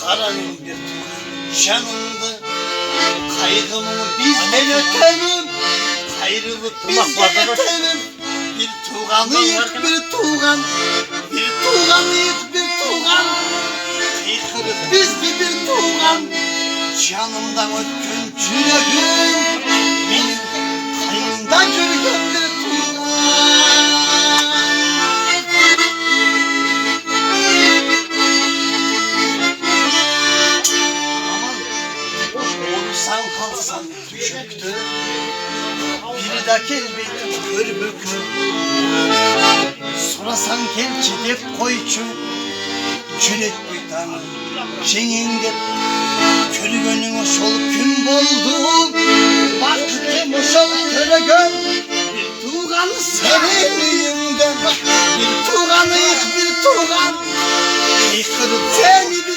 Karanın bir canımdı. Kaygımı bizden öterim. Kayrılıp bizden öterim. Bir tuğanıyık bir tuğan. Bir tuğanıyık bir tuğan. Kıykırıp bizde bir tuğan. Canımdan ötkün çürüğüm. Benim kayımda görgün bir tuğan. Olursan kalsan düşüktü. Biri de kelbeydi körbüklü. Sorasan kelçi dep koyçu. Çürek buytanı şengengep. Körgönün oşol küm boldu. Baktım oşol körgön. Bir tuğan senin yüzünden. Bir tuğanıyık bir tuğan. Kıykırıp seni bir